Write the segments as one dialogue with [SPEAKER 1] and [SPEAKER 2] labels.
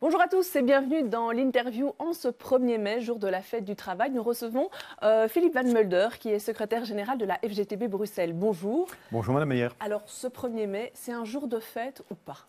[SPEAKER 1] Bonjour à tous et bienvenue dans l'interview en ce 1er mai, jour de la fête du travail. Nous recevons Philippe Van Mulder, qui est secrétaire général de la FGTB Bruxelles. Bonjour.
[SPEAKER 2] Bonjour Madame Meyer.
[SPEAKER 1] Alors, ce 1er mai, c'est un jour de fête ou pas?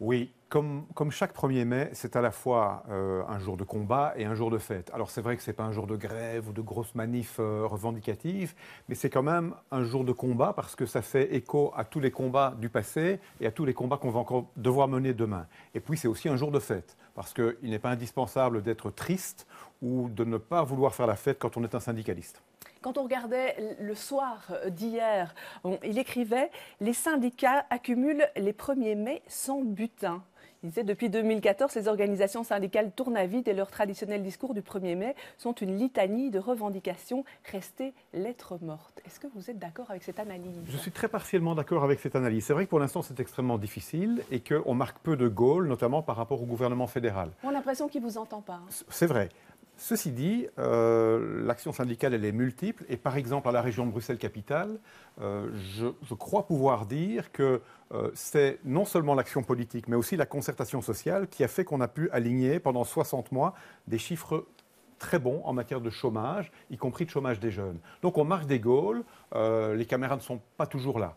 [SPEAKER 2] Oui, comme chaque 1er mai, c'est à la fois un jour de combat et un jour de fête. Alors c'est vrai que ce n'est pas un jour de grève ou de grosses manifs revendicatives, mais c'est quand même un jour de combat parce que ça fait écho à tous les combats du passé et à tous les combats qu'on va encore devoir mener demain. Et puis c'est aussi un jour de fête parce qu'il n'est pas indispensable d'être triste ou de ne pas vouloir faire la fête quand on est un syndicaliste.
[SPEAKER 1] Quand on regardait le soir d'hier, il écrivait « Les syndicats accumulent les 1er mai sans butin ». Il disait « Depuis 2014, les organisations syndicales tournent à vide et leurs traditionnels discours du 1er mai sont une litanie de revendications restées lettres mortes ». Est-ce que vous êtes d'accord avec cette analyse?
[SPEAKER 2] Je suis très partiellement d'accord avec cette analyse. C'est vrai que pour l'instant, c'est extrêmement difficile et qu'on marque peu de goal, notamment par rapport au gouvernement fédéral.
[SPEAKER 1] On a l'impression qu'il ne vous entend pas.
[SPEAKER 2] C'est vrai. Ceci dit, l'action syndicale, elle est multiple. Et par exemple, à la région de Bruxelles-Capitale, je crois pouvoir dire que c'est non seulement l'action politique, mais aussi la concertation sociale qui a fait qu'on a pu aligner pendant 60 mois des chiffres très bons en matière de chômage, y compris de chômage des jeunes. Donc on marque des goals, les caméras ne sont pas toujours là.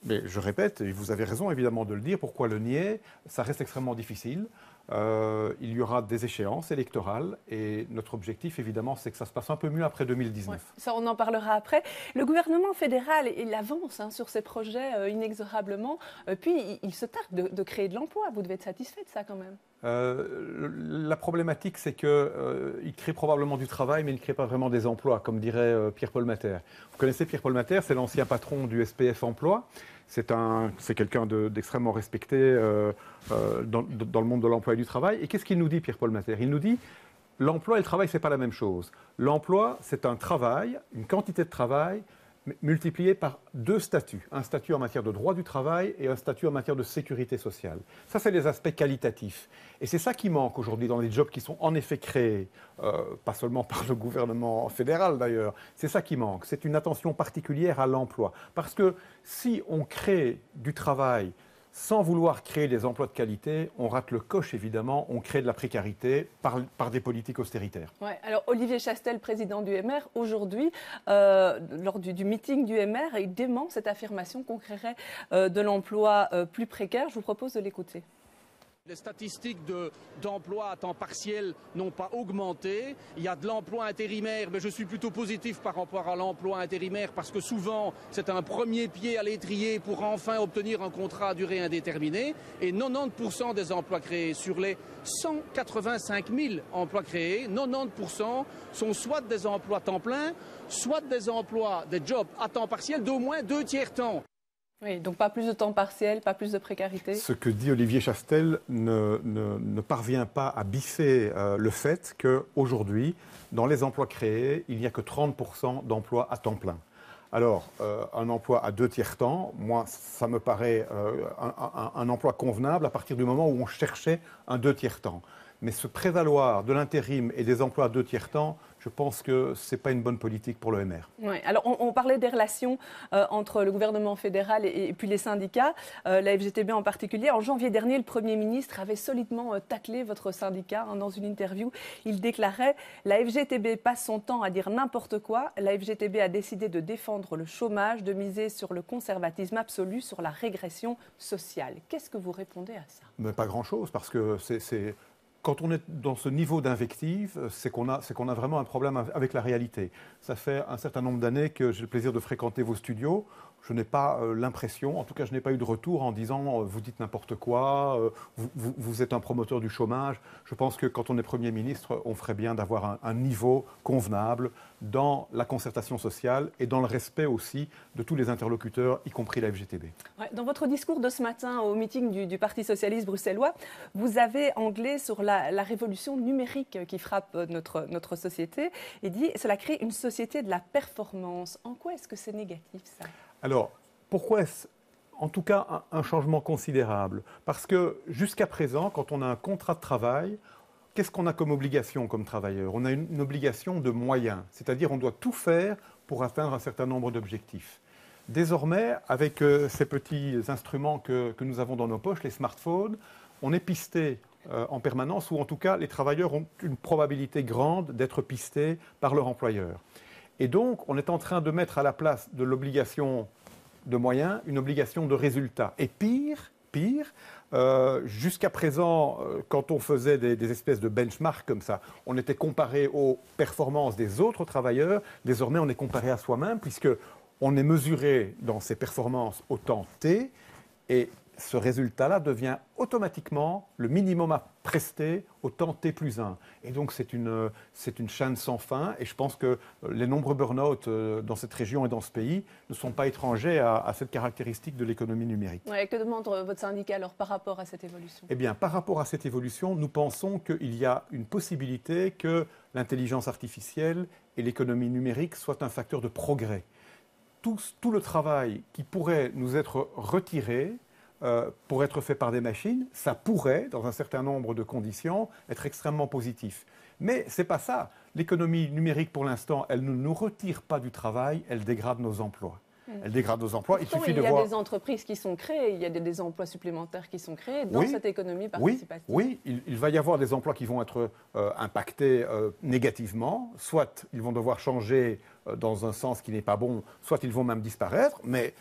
[SPEAKER 2] Mais je répète, et vous avez raison évidemment de le dire, pourquoi le nier? Ça reste extrêmement difficile. Il y aura des échéances électorales et notre objectif évidemment c'est que ça se passe un peu mieux après 2019.
[SPEAKER 1] Ouais, ça on en parlera après. Le gouvernement fédéral, il avance sur ses projets inexorablement, puis il se targue de créer de l'emploi. Vous devez être satisfait de ça quand même.
[SPEAKER 2] La problématique c'est qu'il crée probablement du travail mais il ne crée pas vraiment des emplois, comme dirait Pierre-Paul Matter. Vous connaissez Pierre-Paul Matter, c'est l'ancien patron du SPF Emploi. C'est quelqu'un d'extrêmement respecté dans le monde de l'emploi et du travail. Et qu'est-ce qu'il nous dit, Pierre-Paul Matter? Il nous dit l'emploi et le travail, ce n'est pas la même chose. L'emploi, c'est un travail, une quantité de travail multiplié par deux statuts. Un statut en matière de droit du travail et un statut en matière de sécurité sociale. Ça, c'est les aspects qualitatifs. Et c'est ça qui manque aujourd'hui dans les jobs qui sont en effet créés, pas seulement par le gouvernement fédéral d'ailleurs. C'est ça qui manque. C'est une attention particulière à l'emploi. Parce que si on crée du travail sans vouloir créer des emplois de qualité, on rate le coche évidemment, on crée de la précarité par des politiques austéritaires.
[SPEAKER 1] Ouais, alors Olivier Chastel, président du MR, aujourd'hui, lors du meeting du MR, il dément cette affirmation qu'on créerait de l'emploi plus précaire. Je vous propose de l'écouter.
[SPEAKER 3] Les statistiques d'emploi à temps partiel n'ont pas augmenté. Il y a de l'emploi intérimaire, mais je suis plutôt positif par rapport à l'emploi intérimaire parce que souvent c'est un premier pied à l'étrier pour enfin obtenir un contrat à durée indéterminée. Et 90% des emplois créés sur les 185 000 emplois créés, 90% sont soit des emplois temps plein, soit des emplois, des jobs à temps partiel d'au moins 2/3 temps.
[SPEAKER 1] Oui, donc pas plus de temps partiel, pas plus de précarité.
[SPEAKER 2] Ce que dit Olivier Chastel ne parvient pas à biffer le fait qu'aujourd'hui, dans les emplois créés, il n'y a que 30% d'emplois à temps plein. Alors, un emploi à 2/3 temps, moi, ça me paraît un emploi convenable à partir du moment où on cherchait un 2/3 temps. Mais se prévaloir de l'intérim et des emplois à 2/3 temps, je pense que ce n'est pas une bonne politique pour le MR.
[SPEAKER 1] Oui, alors on parlait des relations entre le gouvernement fédéral et puis les syndicats, la FGTB en particulier. En janvier dernier, le Premier ministre avait solidement taclé votre syndicat. Dans une interview, il déclarait « La FGTB passe son temps à dire n'importe quoi. La FGTB a décidé de défendre le chômage, de miser sur le conservatisme absolu, sur la régression sociale ». Qu'est-ce que vous répondez à ça?
[SPEAKER 2] Mais pas grand-chose, parce que quand on est dans ce niveau d'invective, c'est qu'on a vraiment un problème avec la réalité. Ça fait un certain nombre d'années que j'ai le plaisir de fréquenter vos studios. Je n'ai pas l'impression, en tout cas je n'ai pas eu de retour en disant vous dites n'importe quoi, vous êtes un promoteur du chômage. Je pense que quand on est Premier ministre, on ferait bien d'avoir un niveau convenable dans la concertation sociale et dans le respect aussi de tous les interlocuteurs, y compris la FGTB.
[SPEAKER 1] Ouais, dans votre discours de ce matin au meeting du Parti socialiste bruxellois, vous avez anglais sur la révolution numérique qui frappe notre société et dit « Cela crée une société de la performance ». En quoi est-ce que c'est négatif ça?
[SPEAKER 2] Alors, pourquoi est-ce en tout cas un changement considérable? Parce que jusqu'à présent, quand on a un contrat de travail, qu'est-ce qu'on a comme obligation comme travailleur? On a une obligation de moyens, c'est-à-dire on doit tout faire pour atteindre un certain nombre d'objectifs. Désormais, avec ces petits instruments que nous avons dans nos poches, les smartphones, on est pisté en permanence, ou en tout cas, les travailleurs ont une probabilité grande d'être pistés par leur employeur. Et donc, on est en train de mettre à la place de l'obligation de moyens une obligation de résultat. Et pire, jusqu'à présent, quand on faisait des espèces de benchmarks comme ça, on était comparé aux performances des autres travailleurs. Désormais, on est comparé à soi-même, puisqu'on est mesuré dans ses performances au temps T, et ce résultat-là devient automatiquement le minimum à prester au temps T+1. Et donc, c'est une chaîne sans fin. Et je pense que les nombreux burn-out dans cette région et dans ce pays ne sont pas étrangers à cette caractéristique de l'économie numérique.
[SPEAKER 1] Ouais, que demande votre syndicat alors par rapport à cette évolution?
[SPEAKER 2] Eh bien, par rapport à cette évolution, nous pensons qu'il y a une possibilité que l'intelligence artificielle et l'économie numérique soient un facteur de progrès. Tout le travail qui pourrait nous être retiré pour être fait par des machines, ça pourrait, dans un certain nombre de conditions, être extrêmement positif. Mais ce n'est pas ça. L'économie numérique, pour l'instant, elle ne nous retire pas du travail, elle dégrade nos emplois. Elle dégrade nos emplois.
[SPEAKER 1] Pourtant, il y a des entreprises qui sont créées, il y a des emplois supplémentaires qui sont créés dans cette économie participative.
[SPEAKER 2] Oui, il va y avoir des emplois qui vont être impactés négativement. Soit ils vont devoir changer dans un sens qui n'est pas bon, soit ils vont même disparaître. Mais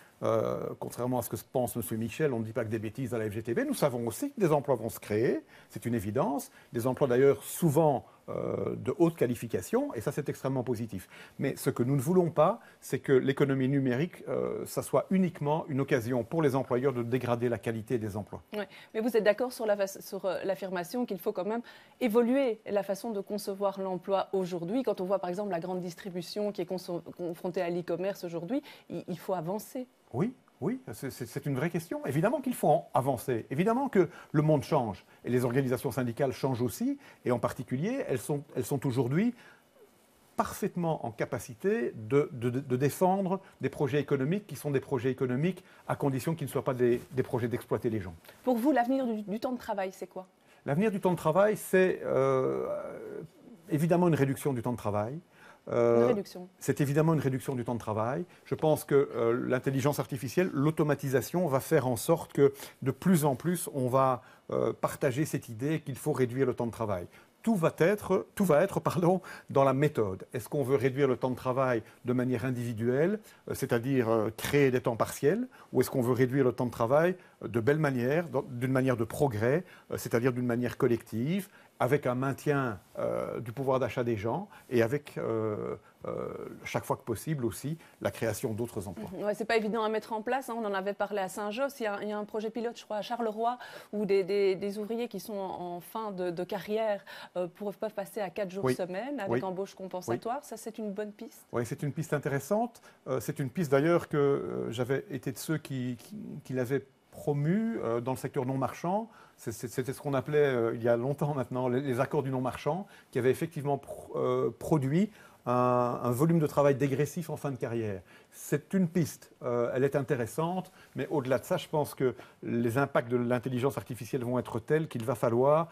[SPEAKER 2] contrairement à ce que pense M. Michel, on ne dit pas que des bêtises à la FGTB. Nous savons aussi que des emplois vont se créer, c'est une évidence. Des emplois d'ailleurs souvent de haute qualification, et ça c'est extrêmement positif. Mais ce que nous ne voulons pas, c'est que l'économie numérique, ça soit uniquement une occasion pour les employeurs de dégrader la qualité des emplois.
[SPEAKER 1] Ouais. Mais vous êtes d'accord sur l'affirmation qu'il faut quand même évoluer la façon de concevoir l'emploi aujourd'hui. Quand on voit par exemple la grande distribution qui est confrontée à l'e-commerce aujourd'hui, il faut avancer.
[SPEAKER 2] Oui, c'est une vraie question. Évidemment qu'il faut avancer. Évidemment que le monde change. Et les organisations syndicales changent aussi. Et en particulier, elles sont aujourd'hui parfaitement en capacité de défendre des projets économiques qui sont des projets économiques à condition qu'ils ne soient pas des projets d'exploiter les gens.
[SPEAKER 1] Pour vous, l'avenir du temps de travail, c'est quoi?
[SPEAKER 2] L'avenir du temps de travail, c'est évidemment une réduction du temps de travail. C'est évidemment une réduction du temps de travail. Je pense que l'intelligence artificielle, l'automatisation va faire en sorte que de plus en plus, on va partager cette idée qu'il faut réduire le temps de travail. Tout va être dans la méthode. Est-ce qu'on veut réduire le temps de travail de manière individuelle, c'est-à-dire créer des temps partiels, ou est-ce qu'on veut réduire le temps de travail de belle manière, d'une manière de progrès, c'est-à-dire d'une manière collective, avec un maintien du pouvoir d'achat des gens et avec, chaque fois que possible aussi, la création d'autres emplois.
[SPEAKER 1] Ouais, ce n'est pas évident à mettre en place. Hein. On en avait parlé à Saint-Josse. Il y a un projet pilote, je crois, à Charleroi, où des ouvriers qui sont en fin de carrière peuvent passer à 4 jours semaine avec embauche compensatoire. Ça, c'est une bonne piste.
[SPEAKER 2] Oui, c'est une piste intéressante. C'est une piste d'ailleurs que j'avais été de ceux qui l'avaient promu dans le secteur non marchand. C'était ce qu'on appelait, il y a longtemps maintenant, les accords du non marchand, qui avaient effectivement produit un volume de travail dégressif en fin de carrière. C'est une piste, elle est intéressante, mais au-delà de ça, je pense que les impacts de l'intelligence artificielle vont être tels qu'il va falloir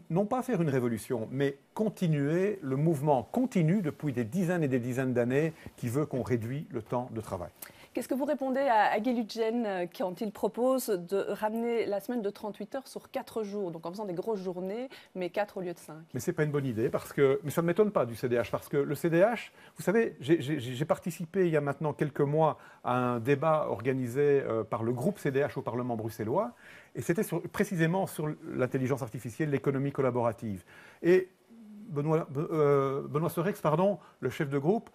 [SPEAKER 2] non pas faire une révolution, mais continuer le mouvement continu depuis des dizaines et des dizaines d'années qui veut qu'on réduise le temps de travail.
[SPEAKER 1] Qu'est-ce que vous répondez à Guy Lutgen quand il propose de ramener la semaine de 38 heures sur 4 jours, donc en faisant des grosses journées, mais 4 au lieu de 5? Mais
[SPEAKER 2] ce n'est pas une bonne idée, mais ça ne m'étonne pas du CDH, parce que le CDH, vous savez, j'ai participé il y a maintenant quelques mois à un débat organisé par le groupe CDH au Parlement bruxellois, et c'était précisément sur l'intelligence artificielle, l'économie collaborative. Et Benoît Serex, le chef de groupe,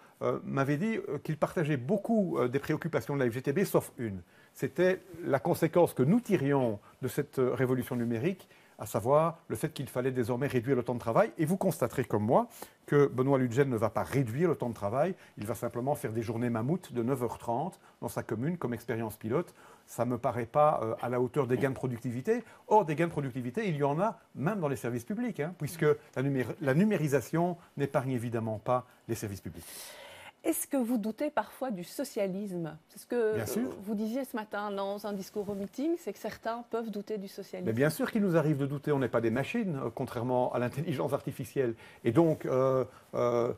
[SPEAKER 2] m'avait dit qu'il partageait beaucoup des préoccupations de la FGTB, sauf une. C'était la conséquence que nous tirions de cette révolution numérique, à savoir le fait qu'il fallait désormais réduire le temps de travail. Et vous constaterez comme moi que Benoît Lutgen ne va pas réduire le temps de travail, il va simplement faire des journées mammouths de 9h30 dans sa commune comme expérience pilote. Ça ne me paraît pas à la hauteur des gains de productivité. Or, des gains de productivité, il y en a même dans les services publics, puisque la numérisation n'épargne évidemment pas les services publics.
[SPEAKER 1] Est-ce que vous doutez parfois du socialisme? C'est ce que vous disiez ce matin dans un discours au meeting, c'est que certains peuvent douter du socialisme.
[SPEAKER 2] Mais bien sûr qu'il nous arrive de douter, on n'est pas des machines, contrairement à l'intelligence artificielle. Et donc, ce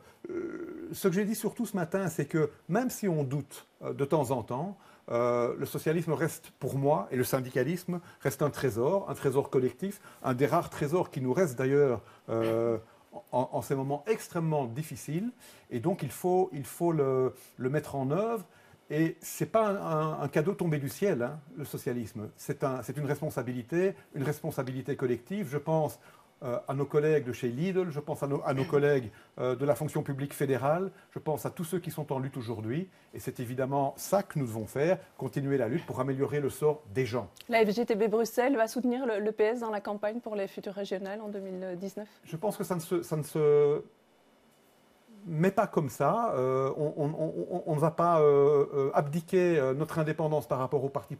[SPEAKER 2] que j'ai dit surtout ce matin, c'est que même si on doute de temps en temps, le socialisme reste pour moi, et le syndicalisme reste un trésor collectif, un des rares trésors qui nous reste d'ailleurs en ces moments extrêmement difficiles. Et donc il faut le mettre en œuvre. Et ce n'est pas un cadeau tombé du ciel, hein, le socialisme. C'est une responsabilité collective. Je pense à nos collègues de chez Lidl, je pense à nos collègues de la fonction publique fédérale, je pense à tous ceux qui sont en lutte aujourd'hui. Et c'est évidemment ça que nous devons faire, continuer la lutte pour améliorer le sort des gens.
[SPEAKER 1] La FGTB Bruxelles va soutenir le PS dans la campagne pour les futures régionales en 2019 ?
[SPEAKER 2] Je pense que ça ne se mais pas comme ça. On ne va pas abdiquer notre indépendance par rapport aux partis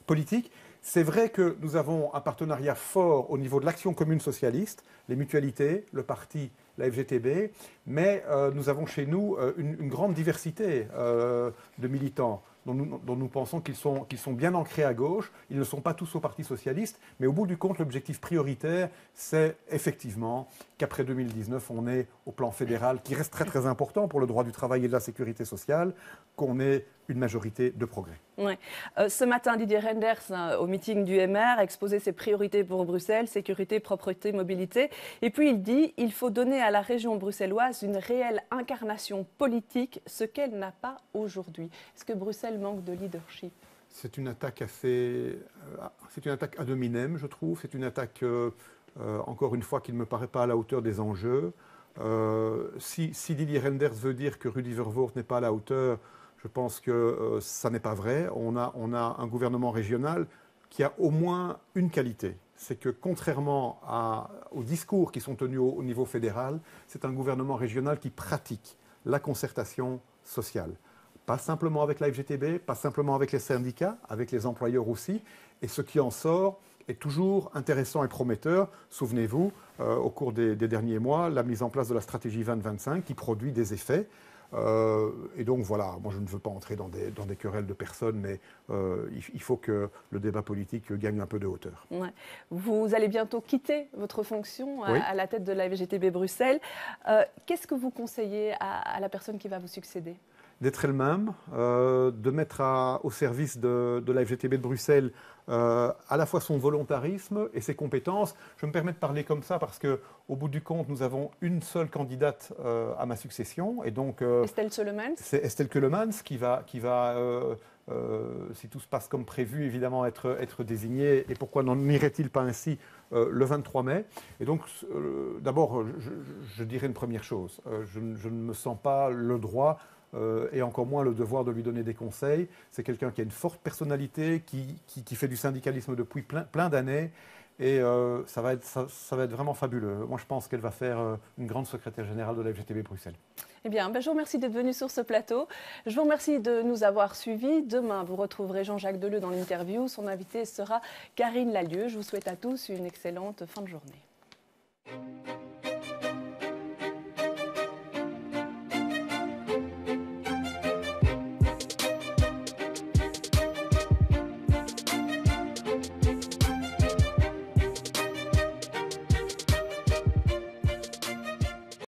[SPEAKER 2] politiques. C'est vrai que nous avons un partenariat fort au niveau de l'action commune socialiste, les mutualités, le parti, la FGTB, mais nous avons chez nous une grande diversité de militants dont nous pensons qu'ils sont bien ancrés à gauche. Ils ne sont pas tous au Parti socialiste, mais au bout du compte, l'objectif prioritaire, c'est effectivement qu'après 2019, on ait au plan fédéral, qui reste très très important pour le droit du travail et de la sécurité sociale, qu'on ait une majorité de progrès.
[SPEAKER 1] Ouais. Ce matin, Didier Reynders, au meeting du MR, a exposé ses priorités pour Bruxelles, sécurité, propreté, mobilité. Et puis il dit qu'il faut donner à la région bruxelloise une réelle incarnation politique, ce qu'elle n'a pas aujourd'hui. Est-ce que Bruxelles manque de leadership ?
[SPEAKER 2] C'est une attaque c'est une attaque ad hominem, je trouve. C'est une attaque, encore une fois, qui ne me paraît pas à la hauteur des enjeux. Si Didier Reynders veut dire que Rudy Verwoerd n'est pas à la hauteur, je pense que ça n'est pas vrai. On a un gouvernement régional qui a au moins une qualité. C'est que contrairement aux discours qui sont tenus au niveau fédéral, c'est un gouvernement régional qui pratique la concertation sociale. Pas simplement avec la FGTB, pas simplement avec les syndicats, avec les employeurs aussi. Et ce qui en sort est toujours intéressant et prometteur. Souvenez-vous, au cours des derniers mois, la mise en place de la stratégie 2025 qui produit des effets. Et donc voilà, moi je ne veux pas entrer dans des querelles de personnes, mais il faut que le débat politique gagne un peu de hauteur.
[SPEAKER 1] Ouais. Vous allez bientôt quitter votre fonction
[SPEAKER 2] Oui.
[SPEAKER 1] à la tête de la FGTB Bruxelles. Qu'est-ce que vous conseillez à la personne qui va vous succéder ?
[SPEAKER 2] D'être elle-même, de mettre au service de la FGTB de Bruxelles à la fois son volontarisme et ses compétences. Je me permets de parler comme ça parce qu'au bout du compte, nous avons une seule candidate à ma succession. Et donc,
[SPEAKER 1] Estelle Keulemans.
[SPEAKER 2] C'est Estelle Keulemans qui va si tout se passe comme prévu, évidemment être désignée. Et pourquoi n'en irait-il pas ainsi le 23 mai. Et donc, d'abord, je dirais une première chose. Je ne me sens pas le droit et encore moins le devoir de lui donner des conseils. C'est quelqu'un qui a une forte personnalité, qui fait du syndicalisme depuis plein d'années. Et ça va être vraiment fabuleux. Moi, je pense qu'elle va faire une grande secrétaire générale de la FGTB Bruxelles.
[SPEAKER 1] Eh bien, je vous remercie d'être venu sur ce plateau. Je vous remercie de nous avoir suivis. Demain, vous retrouverez Jean-Jacques Deleu dans l'interview. Son invité sera Karine Lallieu. Je vous souhaite à tous une excellente fin de journée.